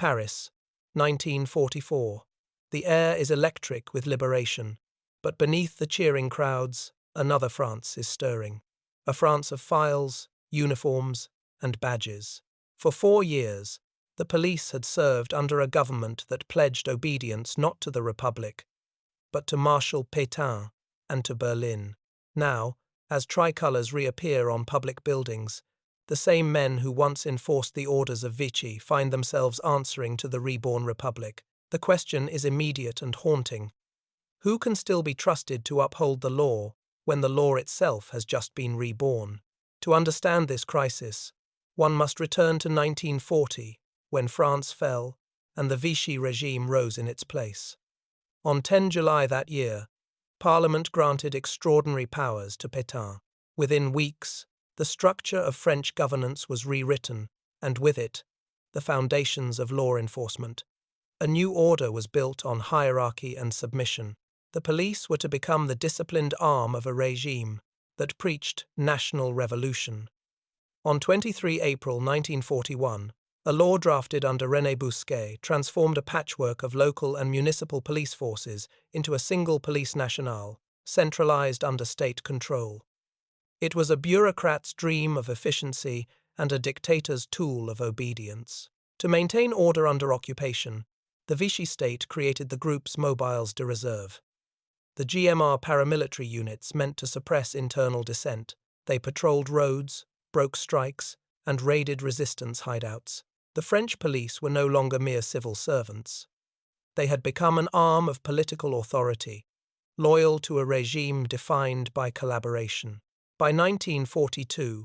Paris, 1944. The air is electric with liberation, but beneath the cheering crowds, another France is stirring. A France of files, uniforms, and badges. For 4 years, the police had served under a government that pledged obedience not to the Republic, but to Marshal Pétain and to Berlin. Now, as tricolours reappear on public buildings, the same men who once enforced the orders of Vichy find themselves answering to the reborn Republic. The question is immediate and haunting. Who can still be trusted to uphold the law when the law itself has just been reborn? To understand this crisis, one must return to 1940, when France fell and the Vichy regime rose in its place. On 10 July that year, Parliament granted extraordinary powers to Pétain. Within weeks, the structure of French governance was rewritten, and with it, the foundations of law enforcement. A new order was built on hierarchy and submission. The police were to become the disciplined arm of a regime that preached national revolution. On 23 April 1941, a law drafted under René Bousquet transformed a patchwork of local and municipal police forces into a single police nationale, centralized under state control. It was a bureaucrat's dream of efficiency and a dictator's tool of obedience. To maintain order under occupation, the Vichy state created the groups Mobiles de Reserve. The GMR paramilitary units meant to suppress internal dissent. They patrolled roads, broke strikes, and raided resistance hideouts. The French police were no longer mere civil servants. They had become an arm of political authority, loyal to a regime defined by collaboration. By 1942,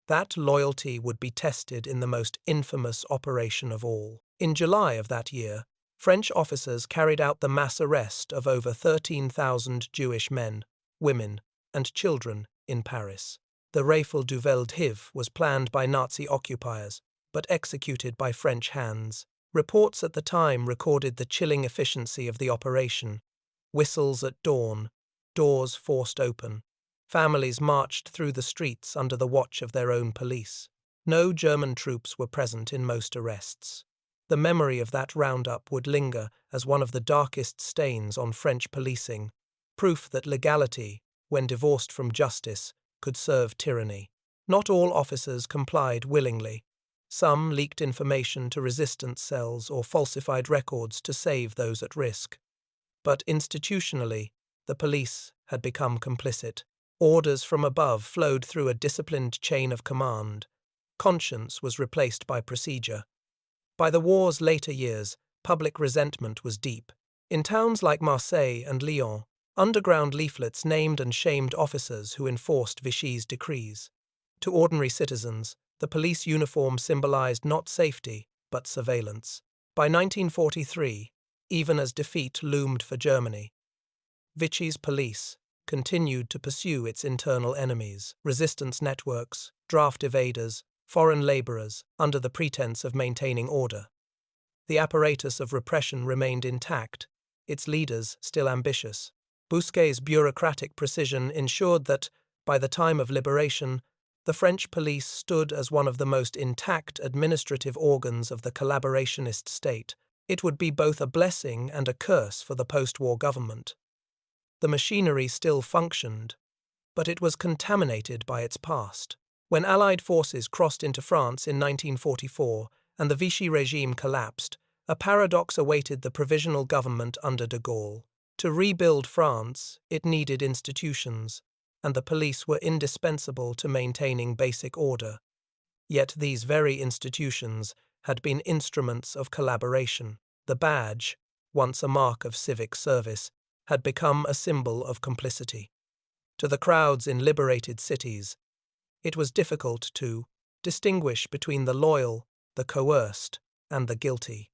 that loyalty would be tested in the most infamous operation of all. In July of that year, French officers carried out the mass arrest of over 13,000 Jewish men, women, and children in Paris. The rafle du WWII was planned by Nazi occupiers, but executed by French hands. Reports at the time recorded the chilling efficiency of the operation. Whistles at dawn, doors forced open. Families marched through the streets under the watch of their own police. No German troops were present in most arrests. The memory of that roundup would linger as one of the darkest stains on French policing, proof that legality, when divorced from justice, could serve tyranny. Not all officers complied willingly. Some leaked information to resistance cells or falsified records to save those at risk. But institutionally, the police had become complicit. Orders from above flowed through a disciplined chain of command. Conscience was replaced by procedure. By the war's later years, public resentment was deep. In towns like Marseille and Lyon, underground leaflets named and shamed officers who enforced Vichy's decrees. To ordinary citizens, the police uniform symbolized not safety, but surveillance. By 1943, even as defeat loomed for Germany, Vichy's police continued to pursue its internal enemies, resistance networks, draft evaders, foreign laborers, under the pretense of maintaining order. The apparatus of repression remained intact, its leaders still ambitious. Bousquet's bureaucratic precision ensured that, by the time of liberation, the French police stood as one of the most intact administrative organs of the collaborationist state. It would be both a blessing and a curse for the post-war government. The machinery still functioned, but it was contaminated by its past. When Allied forces crossed into France in 1944 and the Vichy regime collapsed, a paradox awaited the provisional government under de Gaulle. To rebuild France, it needed institutions, and the police were indispensable to maintaining basic order. Yet these very institutions had been instruments of collaboration. The badge, once a mark of civic service, had become a symbol of complicity. To the crowds in liberated cities, it was difficult to distinguish between the loyal, the coerced, and the guilty.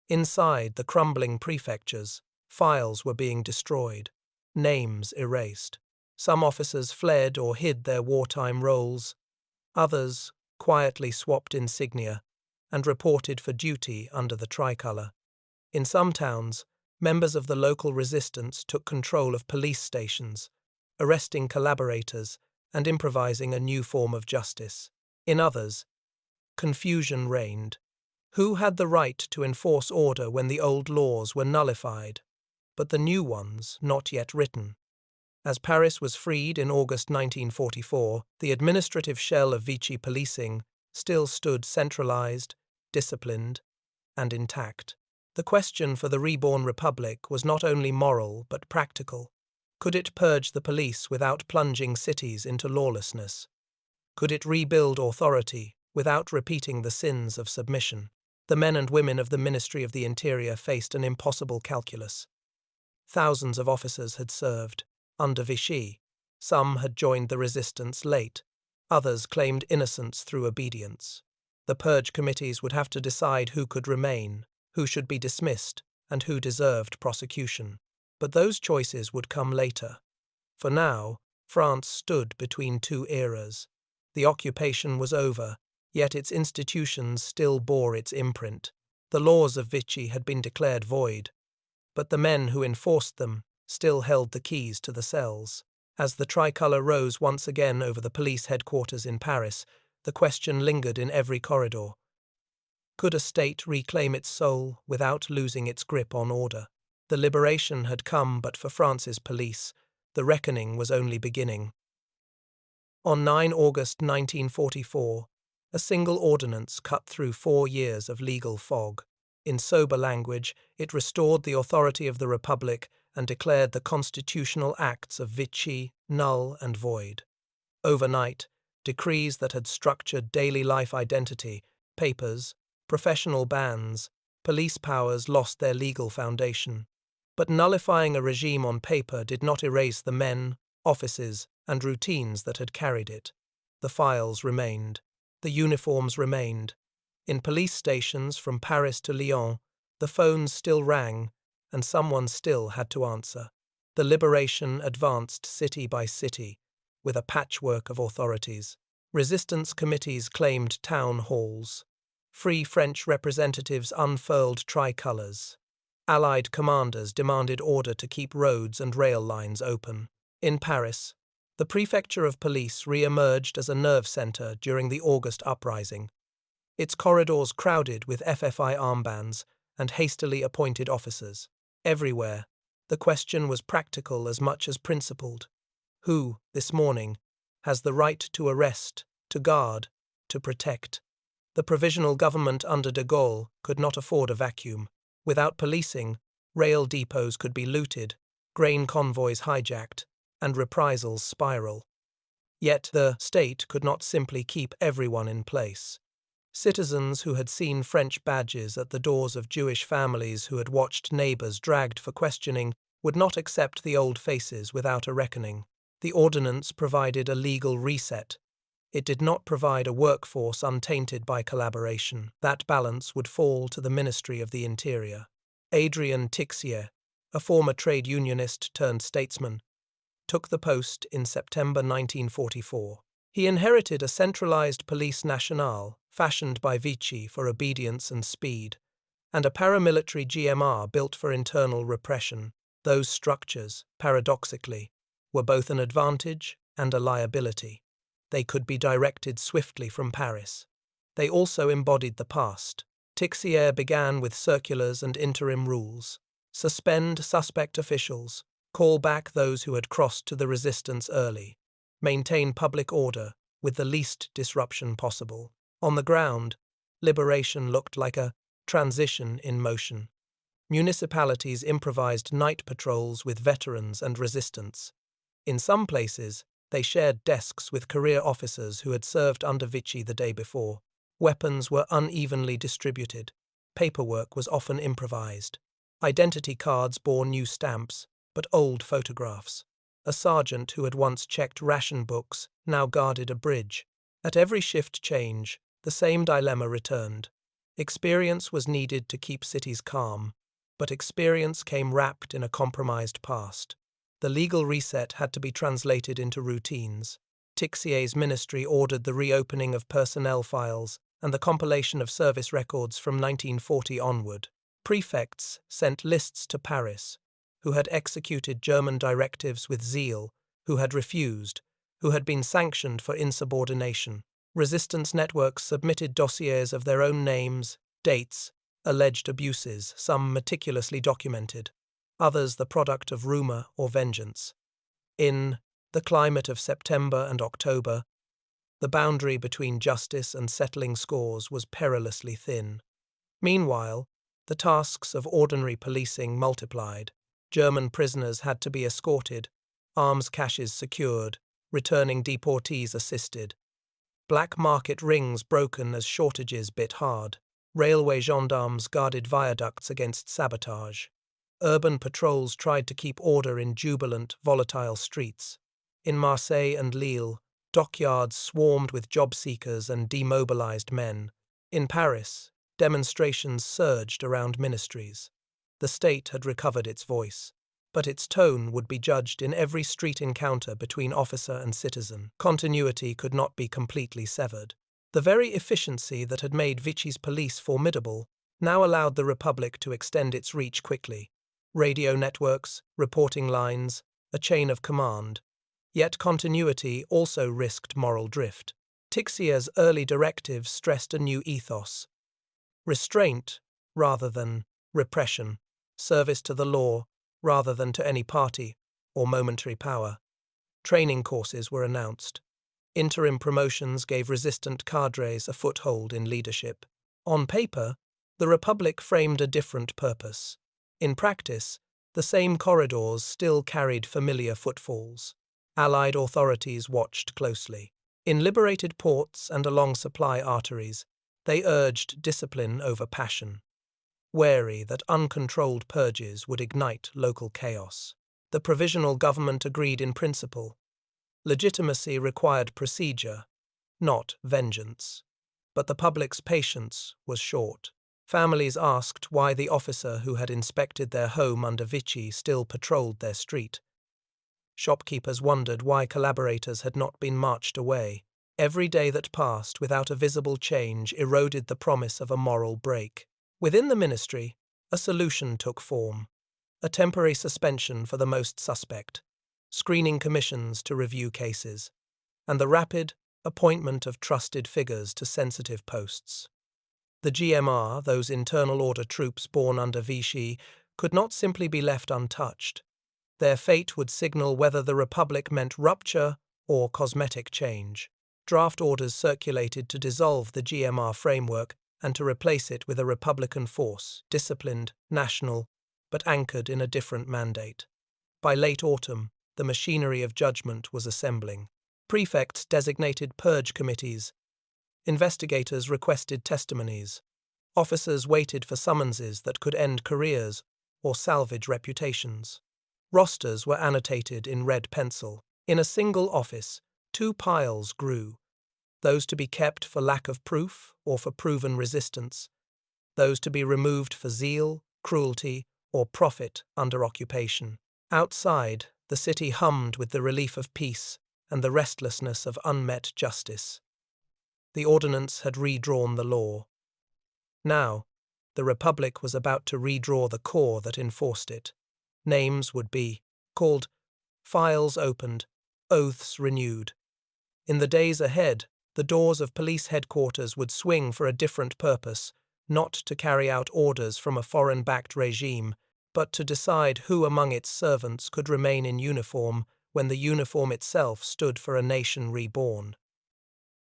Inside the crumbling prefectures, files were being destroyed, names erased. Some officers fled or hid their wartime roles. Others quietly swapped insignia and reported for duty under the tricolour. In some towns, members of the local resistance took control of police stations, arresting collaborators and improvising a new form of justice. In others, confusion reigned. Who had the right to enforce order when the old laws were nullified, but the new ones not yet written? As Paris was freed in August 1944, the administrative shell of Vichy policing still stood centralized, disciplined, and intact. The question for the reborn republic was not only moral but practical. Could it purge the police without plunging cities into lawlessness? Could it rebuild authority without repeating the sins of submission? The men and women of the Ministry of the Interior faced an impossible calculus. Thousands of officers had served under Vichy. Some had joined the resistance late. Others claimed innocence through obedience. The purge committees would have to decide who could remain, who should be dismissed, and who deserved prosecution. But those choices would come later. For now, France stood between two eras. The occupation was over, yet its institutions still bore its imprint. The laws of Vichy had been declared void, but the men who enforced them still held the keys to the cells. As the tricolour rose once again over the police headquarters in Paris, the question lingered in every corridor. Could a state reclaim its soul without losing its grip on order? The liberation had come, but for France's police, the reckoning was only beginning. On 9 August 1944, a single ordinance cut through 4 years of legal fog. In sober language, it restored the authority of the Republic and declared the constitutional acts of Vichy null and void. Overnight, decrees that had structured daily life identity, papers, professional bans, police powers lost their legal foundation. But nullifying a regime on paper did not erase the men, offices, and routines that had carried it. The files remained. The uniforms remained. In police stations from Paris to Lyon, the phones still rang, and someone still had to answer. The liberation advanced city by city, with a patchwork of authorities. Resistance committees claimed town halls. Free French representatives unfurled tricolours. Allied commanders demanded order to keep roads and rail lines open. In Paris, the prefecture of police re-emerged as a nerve centre during the August uprising. Its corridors crowded with FFI armbands and hastily appointed officers. Everywhere, the question was practical as much as principled. Who, this morning, has the right to arrest, to guard, to protect? The provisional government under de Gaulle could not afford a vacuum. Without policing, rail depots could be looted, grain convoys hijacked, and reprisals spiral. Yet the state could not simply keep everyone in place. Citizens who had seen French badges at the doors of Jewish families who had watched neighbours dragged for questioning would not accept the old faces without a reckoning. The ordinance provided a legal reset. It did not provide a workforce untainted by collaboration. That balance would fall to the Ministry of the Interior. Adrien Tixier, a former trade unionist turned statesman, took the post in September 1944. He inherited a centralized police nationale, fashioned by Vichy for obedience and speed, and a paramilitary GMR built for internal repression. Those structures, paradoxically, were both an advantage and a liability. They could be directed swiftly from Paris. They also embodied the past. Tixier began with circulars and interim rules. Suspend suspect officials, call back those who had crossed to the resistance early, maintain public order with the least disruption possible. On the ground, liberation looked like a transition in motion. Municipalities improvised night patrols with veterans and resistance. In some places, they shared desks with career officers who had served under Vichy the day before. Weapons were unevenly distributed. Paperwork was often improvised. Identity cards bore new stamps, but old photographs. A sergeant who had once checked ration books now guarded a bridge. At every shift change, the same dilemma returned. Experience was needed to keep cities calm, but experience came wrapped in a compromised past. The legal reset had to be translated into routines. Tixier's ministry ordered the reopening of personnel files and the compilation of service records from 1940 onward. Prefects sent lists to Paris, who had executed German directives with zeal, who had refused, who had been sanctioned for insubordination. Resistance networks submitted dossiers of their own names, Dates, alleged abuses, some meticulously documented, others the product of rumor or vengeance. In the climate of September and October, the boundary between justice and settling scores was perilously thin. Meanwhile, the tasks of ordinary policing multiplied. German prisoners had to be escorted, arms caches secured, returning deportees assisted. Black market rings broken as shortages bit hard. Railway gendarmes guarded viaducts against sabotage. Urban patrols tried to keep order in jubilant, volatile streets. In Marseille and Lille, dockyards swarmed with job seekers and demobilized men. In Paris, demonstrations surged around ministries. The state had recovered its voice, but its tone would be judged in every street encounter between officer and citizen. Continuity could not be completely severed. The very efficiency that had made Vichy's police formidable now allowed the Republic to extend its reach quickly. Radio networks, reporting lines, a chain of command. Yet continuity also risked moral drift. Tixier's early directives stressed a new ethos: restraint rather than repression, service to the law rather than to any party or momentary power. Training courses were announced. Interim promotions gave resistant cadres a foothold in leadership. On paper, the Republic framed a different purpose. In practice, the same corridors still carried familiar footfalls. Allied authorities watched closely. In liberated ports and along supply arteries, they urged discipline over passion, wary that uncontrolled purges would ignite local chaos. The provisional government agreed in principle. Legitimacy required procedure, not vengeance. But the public's patience was short. Families asked why the officer who had inspected their home under Vichy still patrolled their street. Shopkeepers wondered why collaborators had not been marched away. Every day that passed without a visible change eroded the promise of a moral break. Within the ministry, a solution took form: a temporary suspension for the most suspect, screening commissions to review cases, and the rapid appointment of trusted figures to sensitive posts. The GMR, those internal order troops born under Vichy, could not simply be left untouched. Their fate would signal whether the Republic meant rupture or cosmetic change. Draft orders circulated to dissolve the GMR framework and to replace it with a Republican force, disciplined, national, but anchored in a different mandate. By late autumn, the machinery of judgment was assembling. Prefects designated purge committees. Investigators requested testimonies. Officers waited for summonses that could end careers or salvage reputations. Rosters were annotated in red pencil. In a single office, 2 piles grew: those to be kept for lack of proof or for proven resistance, those to be removed for zeal, cruelty, or profit under occupation. Outside, the city hummed with the relief of peace and the restlessness of unmet justice. The ordinance had redrawn the law. Now, the Republic was about to redraw the core that enforced it. Names would be called, files opened, oaths renewed. In the days ahead, the doors of police headquarters would swing for a different purpose, not to carry out orders from a foreign-backed regime, but to decide who among its servants could remain in uniform when the uniform itself stood for a nation reborn.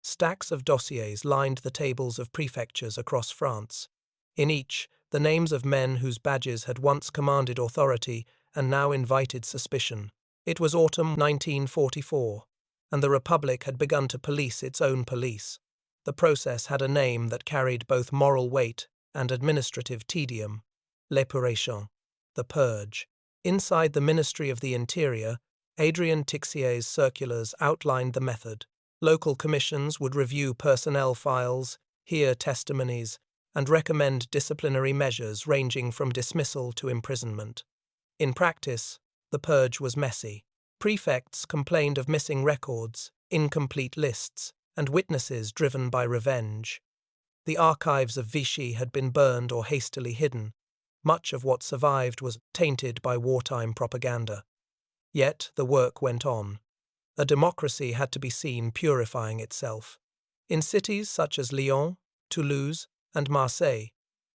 Stacks of dossiers lined the tables of prefectures across France. In each, the names of men whose badges had once commanded authority and now invited suspicion. It was autumn 1944, and the Republic had begun to police its own police. The process had a name that carried both moral weight and administrative tedium: l'épuration, the purge. Inside the Ministry of the Interior, Adrien Tixier's circulars outlined the method. Local commissions would review personnel files, hear testimonies, and recommend disciplinary measures ranging from dismissal to imprisonment. In practice, the purge was messy. Prefects complained of missing records, incomplete lists, and witnesses driven by revenge. The archives of Vichy had been burned or hastily hidden. Much of what survived was tainted by wartime propaganda. Yet the work went on. A democracy had to be seen purifying itself. In cities such as Lyon, Toulouse, and Marseille,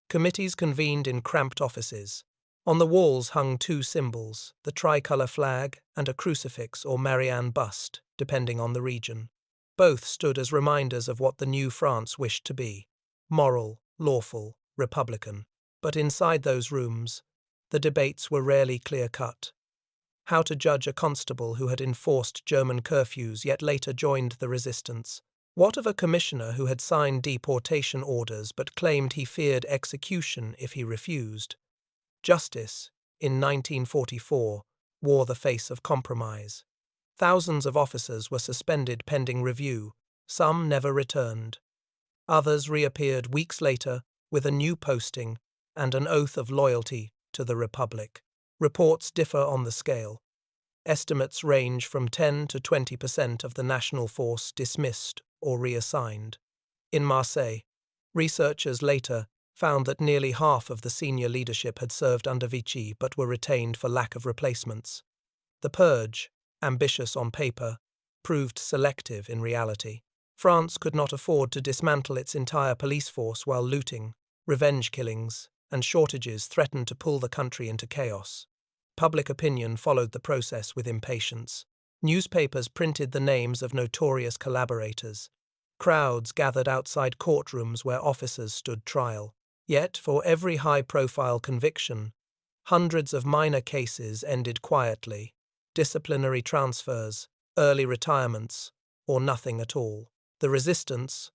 Committees convened in cramped offices. On the walls hung two symbols, the tricolour flag and a crucifix or Marianne bust, depending on the region. Both stood as reminders of what the new France wished to be: moral, lawful, republican. But inside those rooms, the debates were rarely clear-cut. How to judge a constable who had enforced German curfews yet later joined the resistance? What of a commissioner who had signed deportation orders but claimed he feared execution if he refused? Justice, in 1944, wore the face of compromise. Thousands of officers were suspended pending review, some never returned. Others reappeared weeks later with a new posting and an oath of loyalty to the Republic. Reports differ on the scale. Estimates range from 10 to 20% of the national force dismissed or reassigned. In Marseille, researchers later found that nearly half of the senior leadership had served under Vichy but were retained for lack of replacements. The purge, ambitious on paper, proved selective in reality. France could not afford to dismantle its entire police force while looting, revenge killings, and shortages threatened to pull the country into chaos. Public opinion followed the process with impatience. Newspapers printed the names of notorious collaborators. Crowds gathered outside courtrooms where officers stood trial. Yet, for every high-profile conviction, hundreds of minor cases ended quietly: disciplinary transfers, early retirements, or nothing at all. The resistance,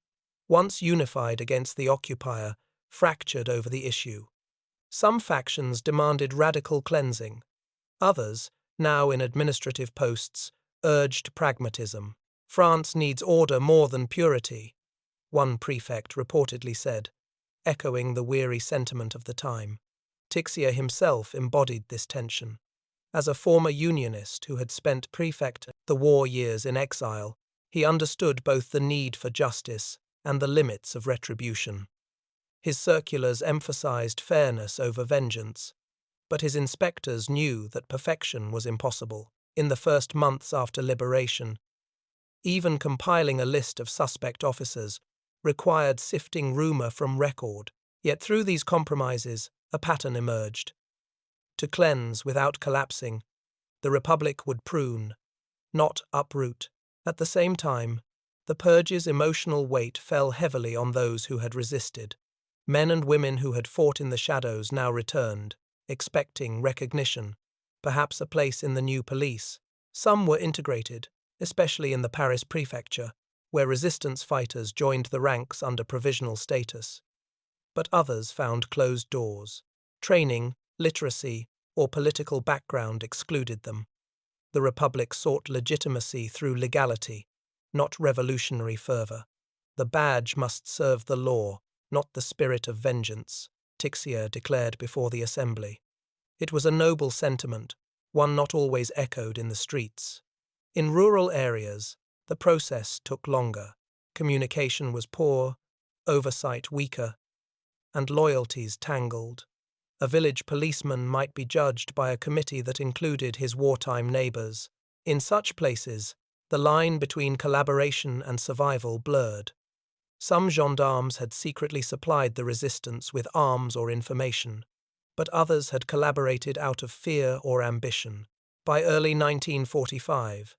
once unified against the occupier, fractured over the issue. Some factions demanded radical cleansing. Others, now in administrative posts, urged pragmatism. France needs order more than purity, one prefect reportedly said, echoing the weary sentiment of the time. Tixier himself embodied this tension. As a former unionist who had spent prefect the war years in exile, he understood both the need for justice and the limits of retribution. His circulars emphasized fairness over vengeance, but his inspectors knew that perfection was impossible. In the first months after liberation, even compiling a list of suspect officers required sifting rumor from record. Yet through these compromises, a pattern emerged. To cleanse without collapsing, the Republic would prune, not uproot. At the same time, the purge's emotional weight fell heavily on those who had resisted. Men and women who had fought in the shadows now returned, expecting recognition, perhaps a place in the new police. Some were integrated, especially in the Paris prefecture, where resistance fighters joined the ranks under provisional status. But others found closed doors. Training, literacy, or political background excluded them. The Republic sought legitimacy through legality, not revolutionary fervor. The badge must serve the law, not the spirit of vengeance, Tixier declared before the assembly. It was a noble sentiment, one not always echoed in the streets. In rural areas, the process took longer. Communication was poor, oversight weaker, and loyalties tangled. A village policeman might be judged by a committee that included his wartime neighbors. In such places, the line between collaboration and survival blurred. Some gendarmes had secretly supplied the resistance with arms or information, but others had collaborated out of fear or ambition. By early 1945,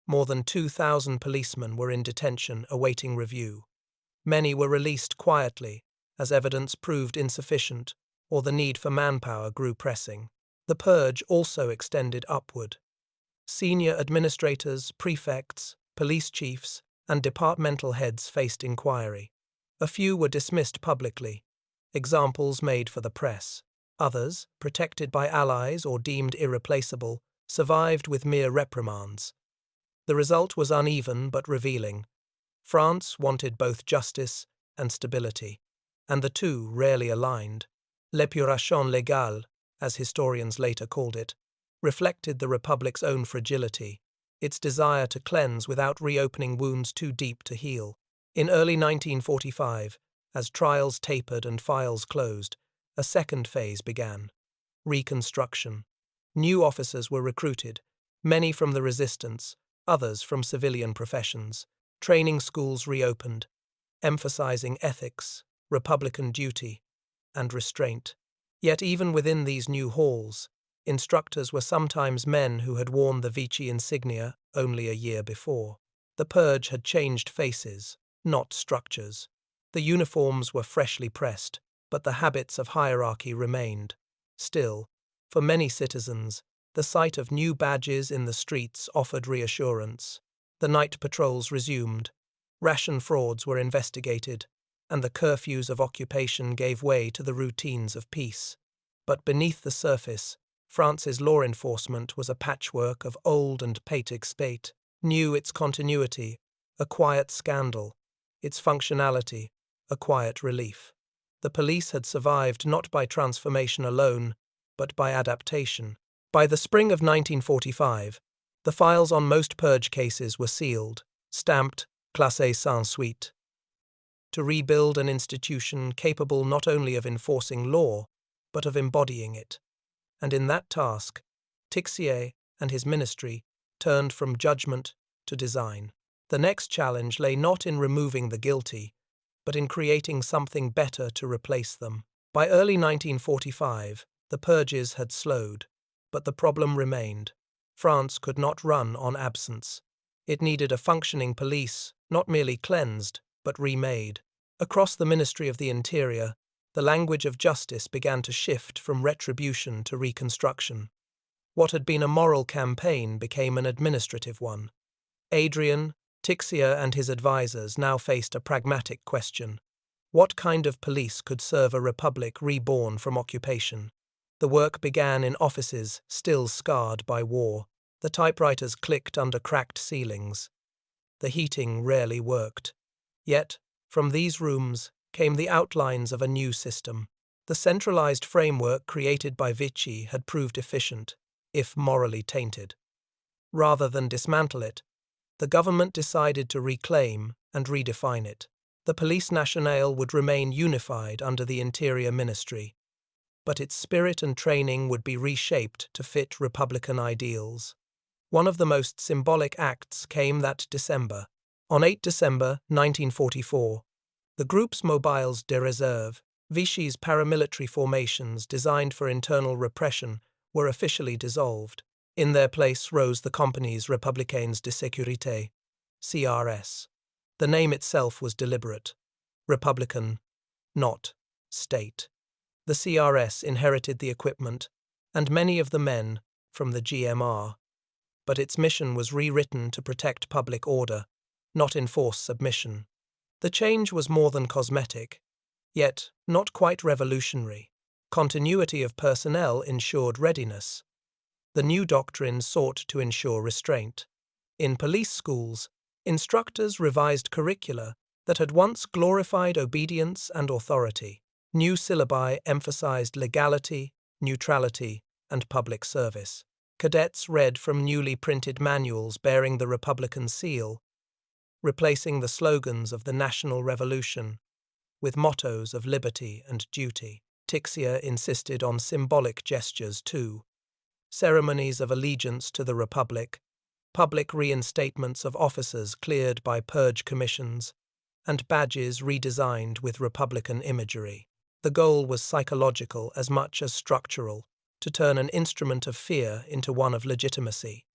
more than 2,000 policemen were in detention awaiting review. Many were released quietly, as evidence proved insufficient or the need for manpower grew pressing. The purge also extended upward. Senior administrators, prefects, police chiefs, and departmental heads faced inquiry. A few were dismissed publicly, examples made for the press. Others, protected by allies or deemed irreplaceable, survived with mere reprimands. The result was uneven but revealing. France wanted both justice and stability, and the two rarely aligned. L'épuration légale, as historians later called it, reflected the Republic's own fragility, its desire to cleanse without reopening wounds too deep to heal. In early 1945, as trials tapered and files closed, a second phase began: reconstruction. New officers were recruited, many from the resistance, others from civilian professions. Training schools reopened, emphasizing ethics, Republican duty, and restraint. Yet even within these new halls, instructors were sometimes men who had worn the Vichy insignia only a year before. The purge had changed faces, not structures. The uniforms were freshly pressed, but the habits of hierarchy remained. Still, for many citizens, the sight of new badges in the streets offered reassurance. The night patrols resumed, ration frauds were investigated, and the curfews of occupation gave way to the routines of peace. But beneath the surface, France's law enforcement was a patchwork of old and patic spate, new its continuity, a quiet scandal, its functionality, a quiet relief. The police had survived not by transformation alone, but by adaptation. By the spring of 1945, the files on most purge cases were sealed, stamped classé sans suite. To rebuild an institution capable not only of enforcing law, but of embodying it. And in that task, Tixier and his ministry turned from judgment to design. The next challenge lay not in removing the guilty, but in creating something better to replace them. By early 1945, the purges had slowed, but the problem remained. France could not run on absence. It needed a functioning police, not merely cleansed, but remade. Across the Ministry of the Interior, the language of justice began to shift from retribution to reconstruction. What had been a moral campaign became an administrative one. Adrian, Tixier and his advisers now faced a pragmatic question. What kind of police could serve a republic reborn from occupation? The work began in offices still scarred by war. The typewriters clicked under cracked ceilings. The heating rarely worked. Yet, from these rooms came the outlines of a new system. The centralized framework created by Vichy had proved efficient, if morally tainted. Rather than dismantle it, the government decided to reclaim and redefine it. The police nationale would remain unified under the Interior Ministry, but its spirit and training would be reshaped to fit Republican ideals. One of the most symbolic acts came that December. On 8 December 1944, the groupes mobiles de réserve, Vichy's paramilitary formations designed for internal repression, were officially dissolved. In their place rose the companies Républicains de Sécurité, CRS. The name itself was deliberate. Republican, not state. The CRS inherited the equipment, and many of the men, from the GMR. But its mission was rewritten to protect public order, not enforce submission. The change was more than cosmetic, yet not quite revolutionary. Continuity of personnel ensured readiness. The new doctrine sought to ensure restraint. In police schools, instructors revised curricula that had once glorified obedience and authority. New syllabi emphasized legality, neutrality, and public service. Cadets read from newly printed manuals bearing the Republican seal, replacing the slogans of the National Revolution with mottos of liberty and duty. Tixier insisted on symbolic gestures too. Ceremonies of allegiance to the Republic, public reinstatements of officers cleared by purge commissions, and badges redesigned with Republican imagery. The goal was psychological as much as structural, to turn an instrument of fear into one of legitimacy.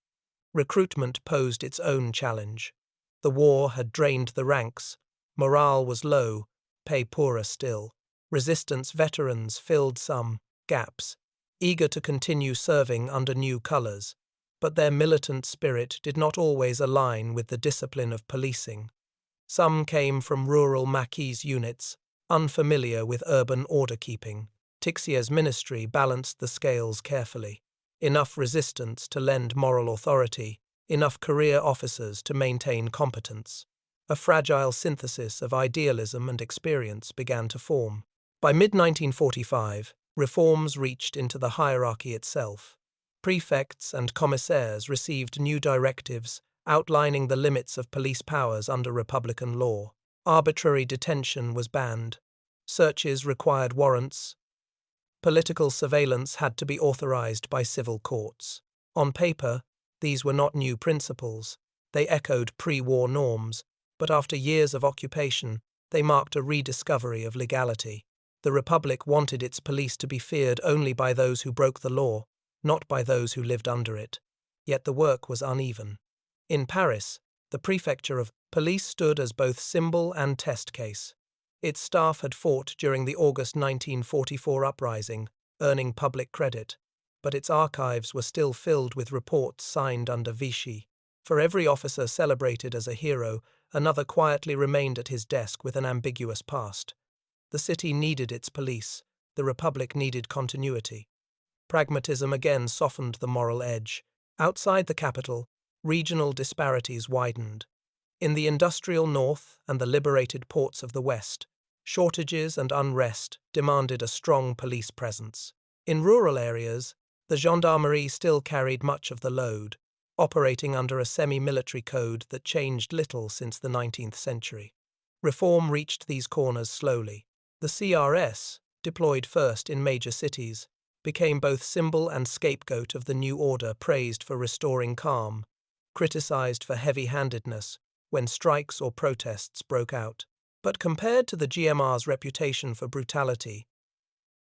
Recruitment posed its own challenge. The war had drained the ranks, morale was low, pay poorer still. Resistance veterans filled some gaps, eager to continue serving under new colors, but their militant spirit did not always align with the discipline of policing. Some came from rural Maquis units, unfamiliar with urban order-keeping. Tixier's ministry balanced the scales carefully. Enough resistance to lend moral authority, enough career officers to maintain competence. A fragile synthesis of idealism and experience began to form. By mid-1945, reforms reached into the hierarchy itself. Prefects and commissaires received new directives outlining the limits of police powers under Republican law. Arbitrary detention was banned. Searches required warrants. Political surveillance had to be authorized by civil courts. On paper, these were not new principles. They echoed pre-war norms, but after years of occupation, they marked a rediscovery of legality. The Republic wanted its police to be feared only by those who broke the law, not by those who lived under it. Yet the work was uneven. In Paris, the prefecture of police stood as both symbol and test case. Its staff had fought during the August 1944 uprising, earning public credit, but its archives were still filled with reports signed under Vichy. For every officer celebrated as a hero, another quietly remained at his desk with an ambiguous past. The city needed its police. The Republic needed continuity. Pragmatism again softened the moral edge. Outside the capital, regional disparities widened. In the industrial north and the liberated ports of the west, shortages and unrest demanded a strong police presence. In rural areas, the gendarmerie still carried much of the load, operating under a semi-military code that changed little since the 19th century. Reform reached these corners slowly. The CRS, deployed first in major cities, became both symbol and scapegoat of the new order, praised for restoring calm, criticized for heavy-handedness when strikes or protests broke out. But compared to the GMR's reputation for brutality,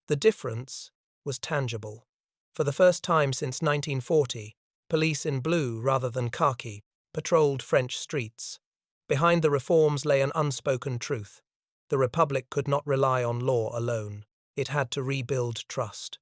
the difference was tangible. For the first time since 1940, police in blue rather than khaki patrolled French streets. Behind the reforms lay an unspoken truth. The Republic could not rely on law alone. It had to rebuild trust.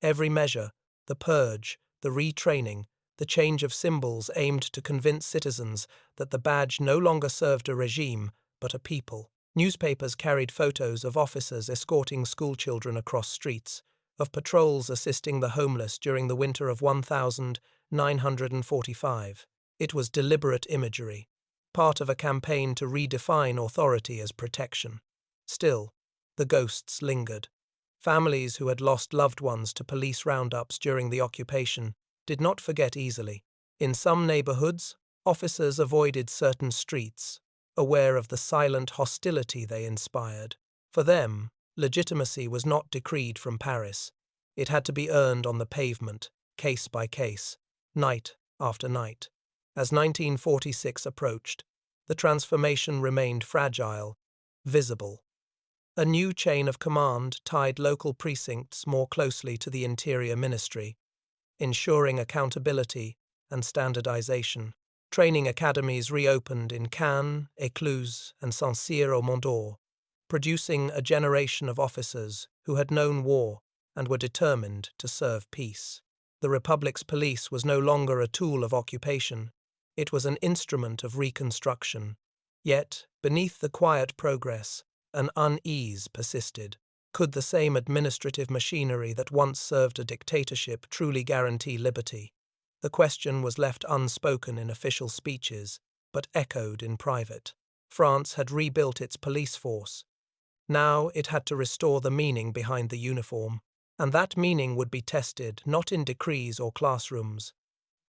Every measure, the purge, the retraining, the change of symbols aimed to convince citizens that the badge no longer served a regime, but a people. Newspapers carried photos of officers escorting schoolchildren across streets, of patrols assisting the homeless during the winter of 1945. It was deliberate imagery, part of a campaign to redefine authority as protection. Still, the ghosts lingered. Families who had lost loved ones to police roundups during the occupation did not forget easily. In some neighborhoods, officers avoided certain streets, aware of the silent hostility they inspired. For them, legitimacy was not decreed from Paris. It had to be earned on the pavement, case by case, night after night. As 1946 approached, the transformation remained fragile, visible. A new chain of command tied local precincts more closely to the Interior Ministry, ensuring accountability and standardization. Training academies reopened in Cannes, Écluse, and Saint-Cyr-au-Mont-d'Or, producing a generation of officers who had known war and were determined to serve peace. The Republic's police was no longer a tool of occupation. It was an instrument of reconstruction. Yet, beneath the quiet progress, an unease persisted. Could the same administrative machinery that once served a dictatorship truly guarantee liberty? The question was left unspoken in official speeches, but echoed in private. France had rebuilt its police force. Now it had to restore the meaning behind the uniform, and that meaning would be tested not in decrees or classrooms,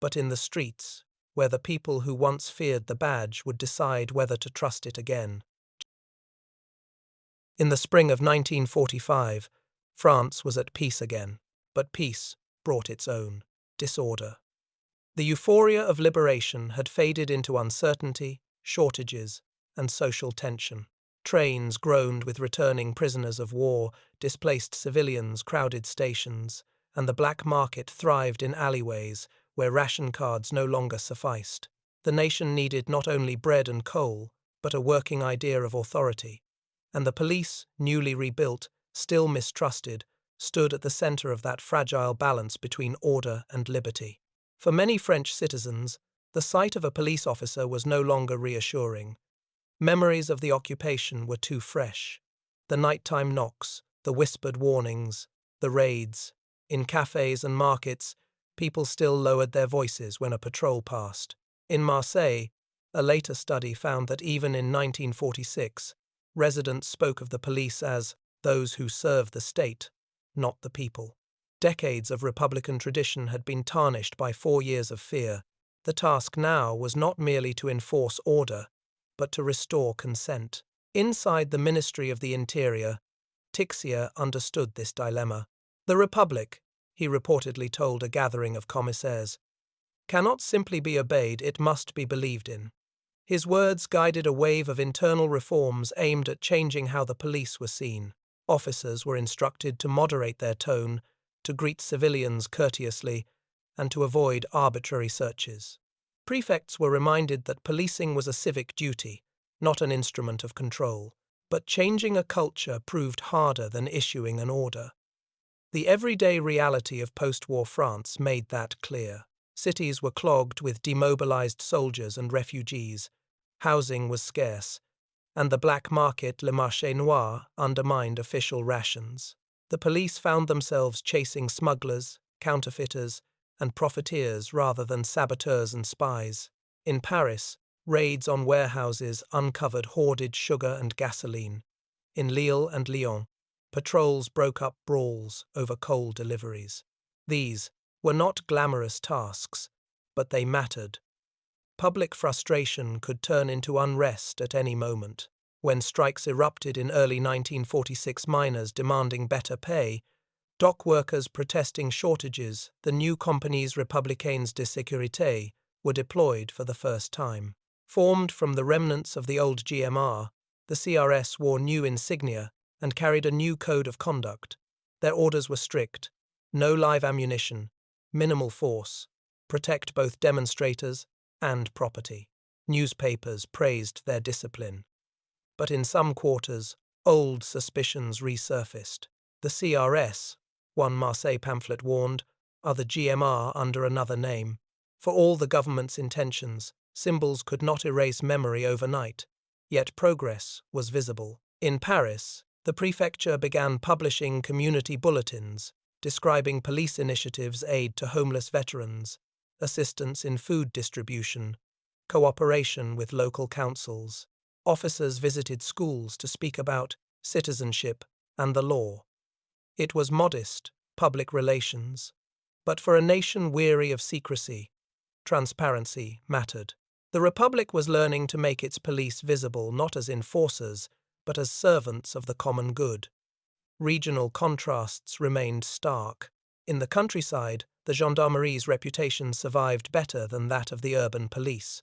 but in the streets, where the people who once feared the badge would decide whether to trust it again. In the spring of 1945, France was at peace again, but peace brought its own disorder. The euphoria of liberation had faded into uncertainty, shortages, and social tension. Trains groaned with returning prisoners of war, displaced civilians crowded stations, and the black market thrived in alleyways where ration cards no longer sufficed. The nation needed not only bread and coal, but a working idea of authority. And the police, newly rebuilt, still mistrusted, stood at the center of that fragile balance between order and liberty. For many French citizens, the sight of a police officer was no longer reassuring. Memories of the occupation were too fresh. The nighttime knocks, the whispered warnings, the raids. In cafes and markets, people still lowered their voices when a patrol passed. In Marseille, a later study found that even in 1946, residents spoke of the police as those who serve the state, not the people. Decades of Republican tradition had been tarnished by 4 years of fear. The task now was not merely to enforce order, but to restore consent. Inside the Ministry of the Interior, Tixier understood this dilemma. The Republic, he reportedly told a gathering of commissaires, cannot simply be obeyed, it must be believed in. His words guided a wave of internal reforms aimed at changing how the police were seen. Officers were instructed to moderate their tone, to greet civilians courteously, and to avoid arbitrary searches. Prefects were reminded that policing was a civic duty, not an instrument of control. But changing a culture proved harder than issuing an order. The everyday reality of post-war France made that clear. Cities were clogged with demobilized soldiers and refugees, housing was scarce, and the black market, le marché noir, undermined official rations. The police found themselves chasing smugglers, counterfeiters, and profiteers rather than saboteurs and spies. In Paris, raids on warehouses uncovered hoarded sugar and gasoline. In Lille and Lyon, patrols broke up brawls over coal deliveries. These were not glamorous tasks, but they mattered. Public frustration could turn into unrest at any moment. When strikes erupted in early 1946, miners demanding better pay, dock workers protesting shortages, the new compagnies républicaines de sécurité were deployed for the first time. Formed from the remnants of the old GMR, the CRS wore new insignia and carried a new code of conduct. Their orders were strict: no live ammunition, minimal force, protect both demonstrators and property. Newspapers praised their discipline. But in some quarters, old suspicions resurfaced. The CRS, one Marseille pamphlet warned, are the GMR under another name. For all the government's intentions, symbols could not erase memory overnight, yet progress was visible. In Paris, the prefecture began publishing community bulletins describing police initiatives, aid to homeless veterans, assistance in food distribution, cooperation with local councils. Officers visited schools to speak about citizenship and the law. It was modest public relations, but for a nation weary of secrecy, transparency mattered. The Republic was learning to make its police visible not as enforcers, but as servants of the common good. Regional contrasts remained stark. In the countryside, the gendarmerie's reputation survived better than that of the urban police.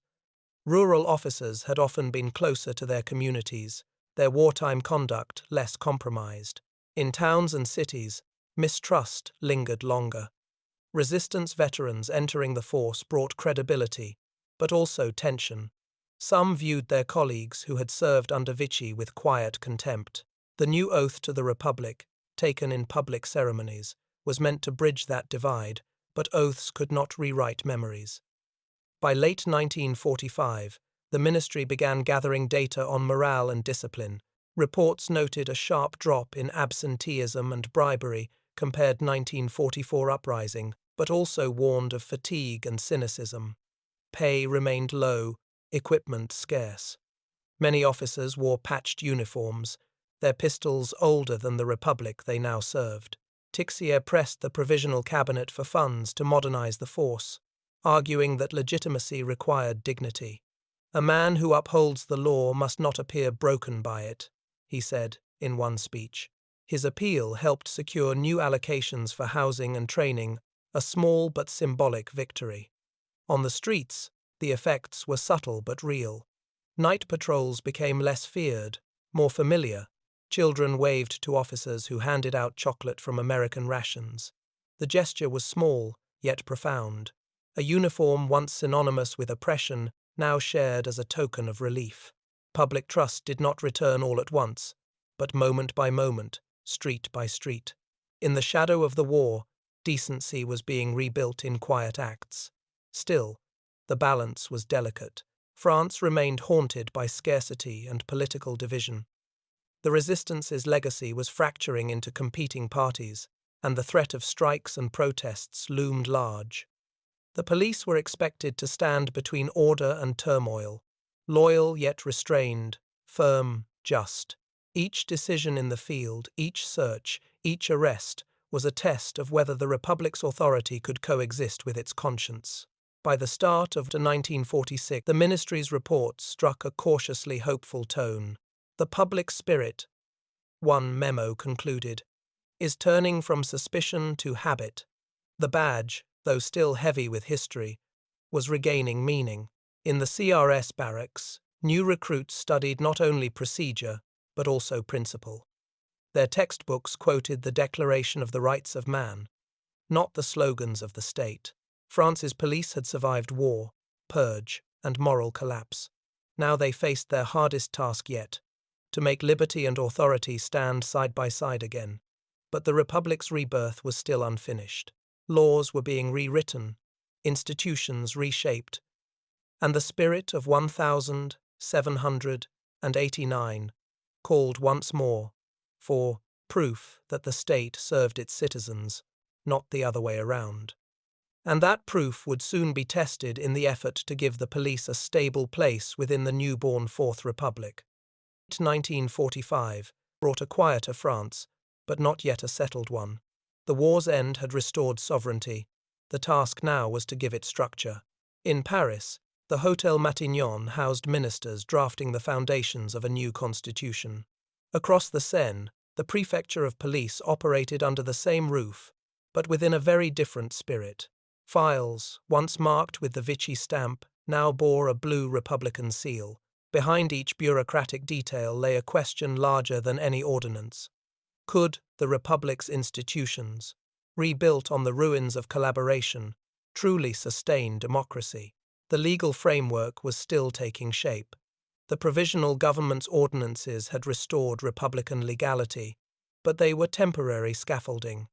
Rural officers had often been closer to their communities, their wartime conduct less compromised. In towns and cities, mistrust lingered longer. Resistance veterans entering the force brought credibility, but also tension. Some viewed their colleagues who had served under Vichy with quiet contempt. The new oath to the Republic, taken in public ceremonies, was meant to bridge that divide, but oaths could not rewrite memories. By late 1945, the ministry began gathering data on morale and discipline. Reports noted a sharp drop in absenteeism and bribery compared 1944 uprising, but also warned of fatigue and cynicism. Pay remained low, equipment scarce. Many officers wore patched uniforms, their pistols older than the Republic they now served. Tixier pressed the Provisional Cabinet for funds to modernize the force, arguing that legitimacy required dignity. A man who upholds the law must not appear broken by it, he said in one speech. His appeal helped secure new allocations for housing and training, a small but symbolic victory. On the streets, the effects were subtle but real. Night patrols became less feared, more familiar. Children waved to officers who handed out chocolate from American rations. The gesture was small, yet profound. A uniform once synonymous with oppression, now shared as a token of relief. Public trust did not return all at once, but moment by moment, street by street. In the shadow of the war, decency was being rebuilt in quiet acts. Still, the balance was delicate. France remained haunted by scarcity and political division. The resistance's legacy was fracturing into competing parties, and the threat of strikes and protests loomed large. The police were expected to stand between order and turmoil, loyal yet restrained, firm, just. Each decision in the field, each search, each arrest was a test of whether the Republic's authority could coexist with its conscience. By the start of 1946, the ministry's reports struck a cautiously hopeful tone. The public spirit, one memo concluded, is turning from suspicion to habit. The badge, though still heavy with history, was regaining meaning. In the CRS barracks, new recruits studied not only procedure, but also principle. Their textbooks quoted the Declaration of the Rights of Man, not the slogans of the state. France's police had survived war, purge, and moral collapse. Now they faced their hardest task yet, to make liberty and authority stand side by side again. But the Republic's rebirth was still unfinished. Laws were being rewritten, institutions reshaped, and the spirit of 1789 called once more for proof that the state served its citizens, not the other way around. And that proof would soon be tested in the effort to give the police a stable place within the newborn Fourth Republic. 1945 brought a quieter France, but not yet a settled one. The war's end had restored sovereignty. The task now was to give it structure. In Paris, the Hôtel Matignon housed ministers drafting the foundations of a new constitution. Across the Seine, the prefecture of police operated under the same roof, but within a very different spirit. Files, once marked with the Vichy stamp, now bore a blue Republican seal. Behind each bureaucratic detail lay a question larger than any ordinance. Could the Republic's institutions, rebuilt on the ruins of collaboration, truly sustain democracy? The legal framework was still taking shape. The provisional government's ordinances had restored Republican legality, but they were temporary scaffolding.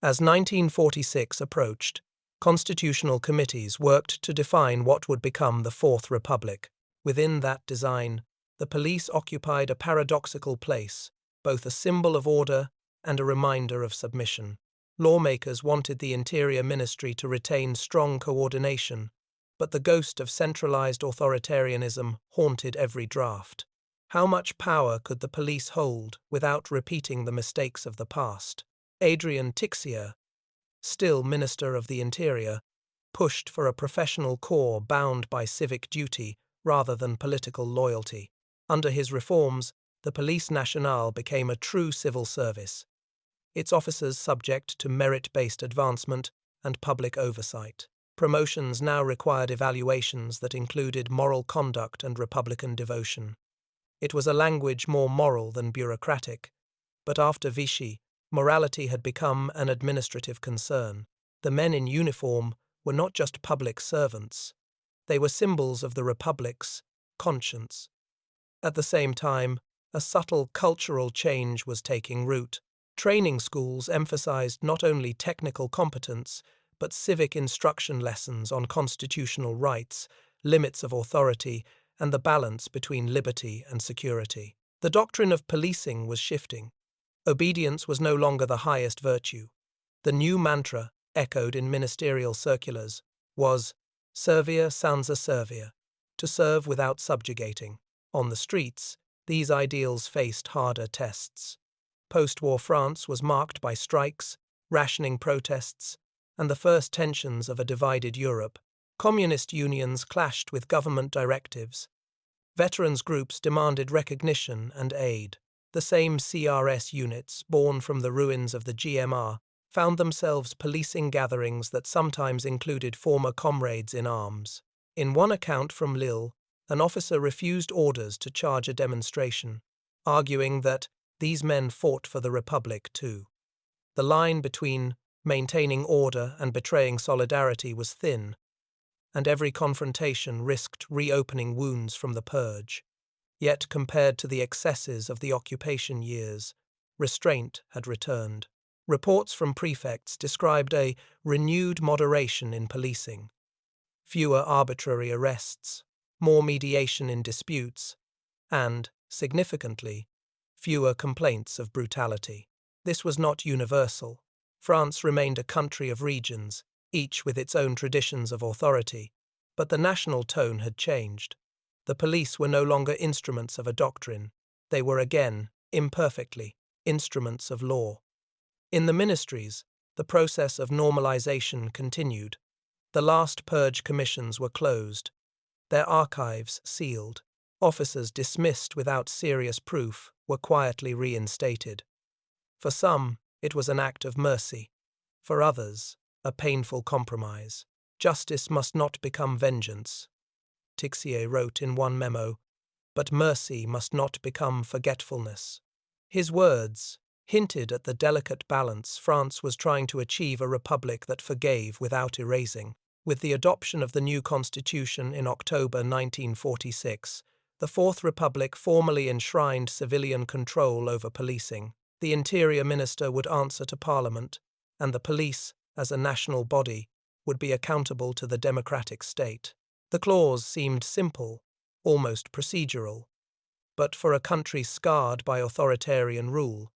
As 1946 approached, constitutional committees worked to define what would become the Fourth Republic. Within that design, the police occupied a paradoxical place, both a symbol of order and a reminder of submission. Lawmakers wanted the Interior Ministry to retain strong coordination, but the ghost of centralized authoritarianism haunted every draft. How much power could the police hold without repeating the mistakes of the past? Adrien Tixier, still Minister of the Interior, pushed for a professional corps bound by civic duty rather than political loyalty. Under his reforms, the police nationale became a true civil service, its officers subject to merit-based advancement and public oversight. Promotions now required evaluations that included moral conduct and Republican devotion. It was a language more moral than bureaucratic, but after Vichy, morality had become an administrative concern. The men in uniform were not just public servants. They were symbols of the Republic's conscience. At the same time, a subtle cultural change was taking root. Training schools emphasized not only technical competence, but civic instruction lessons on constitutional rights, limits of authority, and the balance between liberty and security. The doctrine of policing was shifting. Obedience was no longer the highest virtue. The new mantra, echoed in ministerial circulars, was servia senza servire, to serve without subjugating. On the streets, these ideals faced harder tests. Post-war France was marked by strikes, rationing protests, and the first tensions of a divided Europe. Communist unions clashed with government directives. Veterans groups demanded recognition and aid. The same CRS units, born from the ruins of the GMR, found themselves policing gatherings that sometimes included former comrades in arms. In one account from Lille, an officer refused orders to charge a demonstration, arguing that these men fought for the Republic too. The line between maintaining order and betraying solidarity was thin, and every confrontation risked reopening wounds from the purge. Yet compared to the excesses of the occupation years, restraint had returned. Reports from prefects described a renewed moderation in policing, fewer arbitrary arrests, more mediation in disputes, and, significantly, fewer complaints of brutality. This was not universal. France remained a country of regions, each with its own traditions of authority, but the national tone had changed. The police were no longer instruments of a doctrine. They were again, imperfectly, instruments of law. In the ministries, the process of normalization continued. The last purge commissions were closed, their archives sealed. Officers dismissed without serious proof were quietly reinstated. For some, it was an act of mercy. For others, a painful compromise. Justice must not become vengeance, Tixier wrote in one memo, but mercy must not become forgetfulness. His words, hinted at the delicate balance France was trying to achieve: a republic that forgave without erasing. With the adoption of the new constitution in October 1946, the Fourth Republic formally enshrined civilian control over policing. The Interior Minister would answer to Parliament, and the police, as a national body, would be accountable to the democratic state. The clause seemed simple, almost procedural, but for a country scarred by authoritarian rule,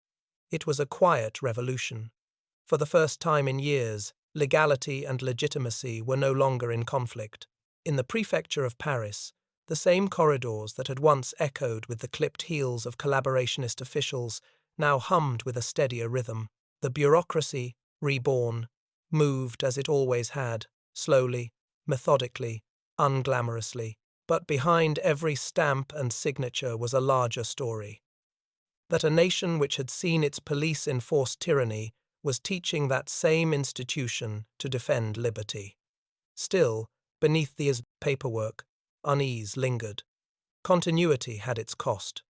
it was a quiet revolution. For the first time in years, legality and legitimacy were no longer in conflict. In the prefecture of Paris, the same corridors that had once echoed with the clipped heels of collaborationist officials now hummed with a steadier rhythm. The bureaucracy, reborn, moved as it always had, slowly, methodically, unglamorously. But behind every stamp and signature was a larger story. That a nation which had seen its police enforce tyranny was teaching that same institution to defend liberty. Still, beneath the paperwork, unease lingered. Continuity had its cost.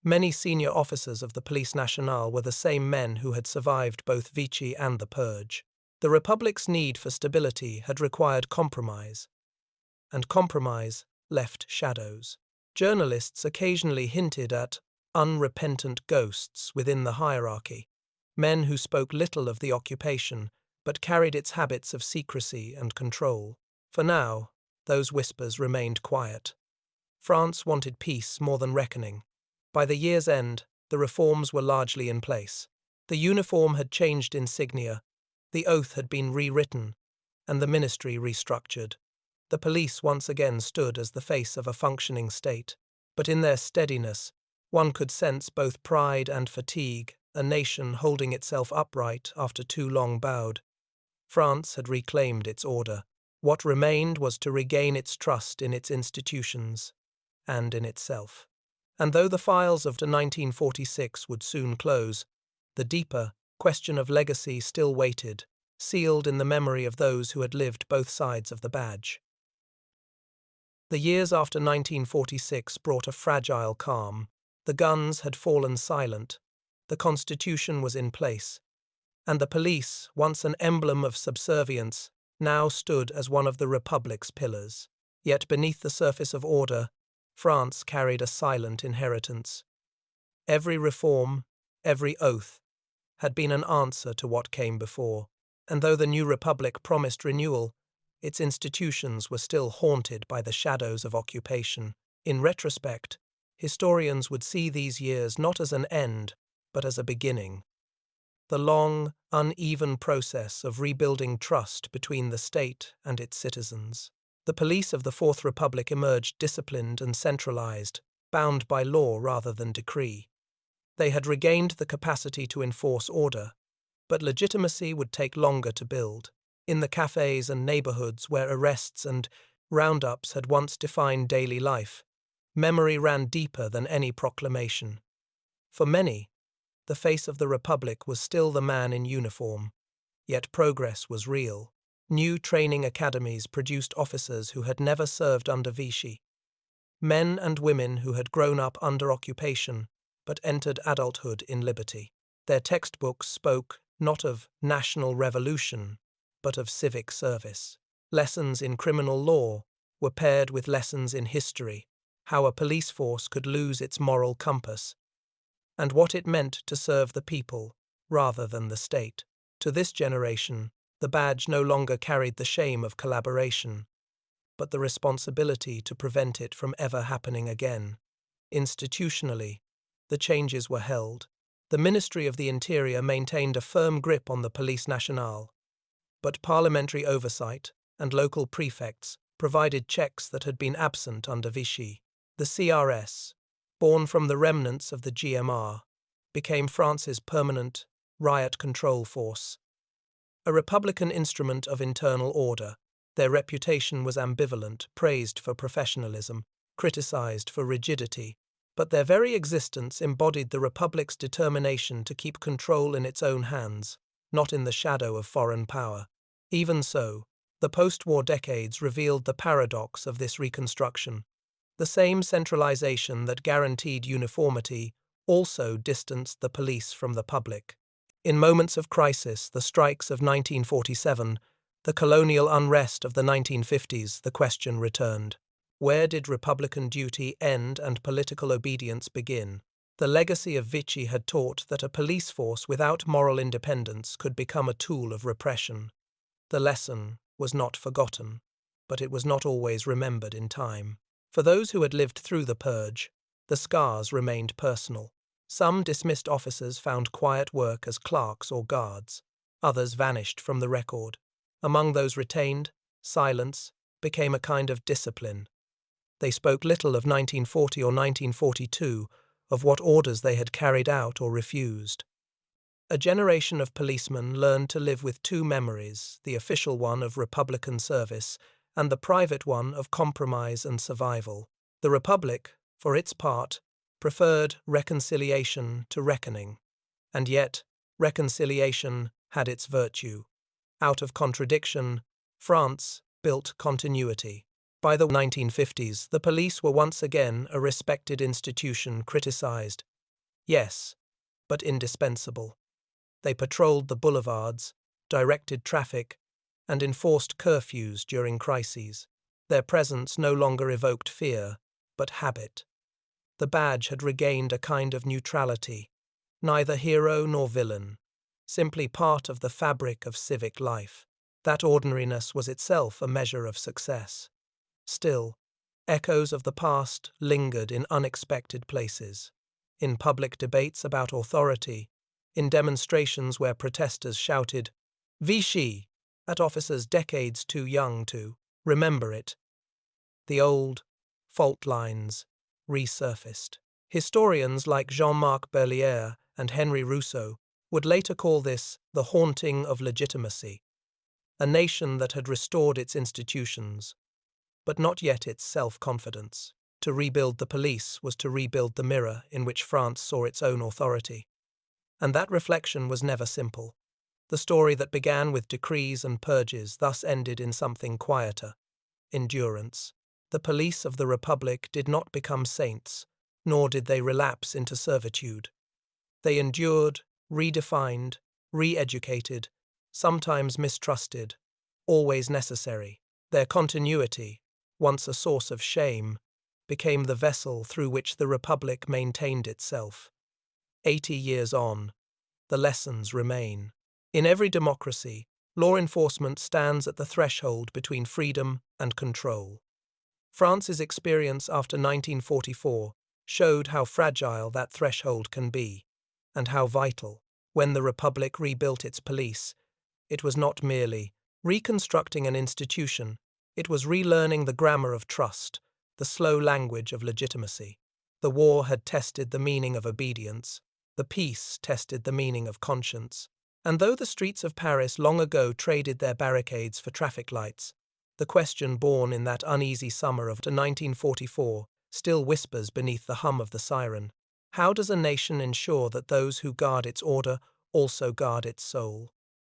Many senior officers of the Police Nationale were the same men who had survived both Vichy and the Purge. The Republic's need for stability had required compromise, and compromise left shadows. Journalists occasionally hinted at unrepentant ghosts within the hierarchy, men who spoke little of the occupation but carried its habits of secrecy and control. For now, those whispers remained quiet. France wanted peace more than reckoning. By the year's end, the reforms were largely in place. The uniform had changed insignia, the oath had been rewritten, and the ministry restructured. The police once again stood as the face of a functioning state, but in their steadiness, one could sense both pride and fatigue, a nation holding itself upright after too long bowed. France had reclaimed its order. What remained was to regain its trust in its institutions and in itself. And though the files of 1946 would soon close, the deeper question of legacy still waited, sealed in the memory of those who had lived both sides of the badge. The years after 1946 brought a fragile calm. The guns had fallen silent, the constitution was in place, and the police, once an emblem of subservience, now stood as one of the Republic's pillars. Yet beneath the surface of order, France carried a silent inheritance. Every reform, every oath, had been an answer to what came before, and though the new republic promised renewal, its institutions were still haunted by the shadows of occupation. In retrospect, historians would see these years not as an end, but as a beginning. The long, uneven process of rebuilding trust between the state and its citizens. The police of the Fourth Republic emerged disciplined and centralized, bound by law rather than decree. They had regained the capacity to enforce order, but legitimacy would take longer to build. In the cafes and neighborhoods where arrests and roundups had once defined daily life, memory ran deeper than any proclamation. For many, the face of the Republic was still the man in uniform, yet progress was real. New training academies produced officers who had never served under Vichy, men and women who had grown up under occupation but entered adulthood in liberty. Their textbooks spoke not of national revolution, but of civic service. Lessons in criminal law were paired with lessons in history, how a police force could lose its moral compass, and what it meant to serve the people rather than the state. To this generation, the badge no longer carried the shame of collaboration, but the responsibility to prevent it from ever happening again. Institutionally, the changes were held. The Ministry of the Interior maintained a firm grip on the Police Nationale, but parliamentary oversight and local prefects provided checks that had been absent under Vichy. The CRS, born from the remnants of the GMR, became France's permanent riot control force. A republican instrument of internal order, their reputation was ambivalent, praised for professionalism, criticized for rigidity, but their very existence embodied the Republic's determination to keep control in its own hands, not in the shadow of foreign power. Even so, the post-war decades revealed the paradox of this reconstruction. The same centralization that guaranteed uniformity also distanced the police from the public. In moments of crisis, the strikes of 1947, the colonial unrest of the 1950s, the question returned: where did republican duty end and political obedience begin? The legacy of Vichy had taught that a police force without moral independence could become a tool of repression. The lesson was not forgotten, but it was not always remembered in time. For those who had lived through the purge, the scars remained personal. Some dismissed officers found quiet work as clerks or guards. Others vanished from the record. Among those retained, silence became a kind of discipline. They spoke little of 1940 or 1942, of what orders they had carried out or refused. A generation of policemen learned to live with two memories, the official one of Republican service and the private one of compromise and survival. The Republic, for its part, preferred reconciliation to reckoning. And yet, reconciliation had its virtue. Out of contradiction, France built continuity. By the 1950s, the police were once again a respected institution, criticized. Yes, but indispensable. They patrolled the boulevards, directed traffic, and enforced curfews during crises. Their presence no longer evoked fear, but habit. The badge had regained a kind of neutrality, neither hero nor villain, simply part of the fabric of civic life. That ordinariness was itself a measure of success. Still, echoes of the past lingered in unexpected places. In public debates about authority, in demonstrations where protesters shouted "Vichy" at officers decades too young to remember it, the old fault lines resurfaced. Historians like Jean-Marc Berlier and Henry Rousseau would later call this the haunting of legitimacy, a nation that had restored its institutions, but not yet its self-confidence. To rebuild the police was to rebuild the mirror in which France saw its own authority. And that reflection was never simple. The story that began with decrees and purges thus ended in something quieter: endurance. The police of the Republic did not become saints, nor did they relapse into servitude. They endured, redefined, re-educated, sometimes mistrusted, always necessary. Their continuity, once a source of shame, became the vessel through which the Republic maintained itself. 80 years on, the lessons remain. In every democracy, law enforcement stands at the threshold between freedom and control. France's experience after 1944 showed how fragile that threshold can be, and how vital. When the Republic rebuilt its police, it was not merely reconstructing an institution, it was relearning the grammar of trust, the slow language of legitimacy. The war had tested the meaning of obedience, the peace tested the meaning of conscience. And though the streets of Paris long ago traded their barricades for traffic lights, the question born in that uneasy summer of 1944 still whispers beneath the hum of the siren. How does a nation ensure that those who guard its order also guard its soul?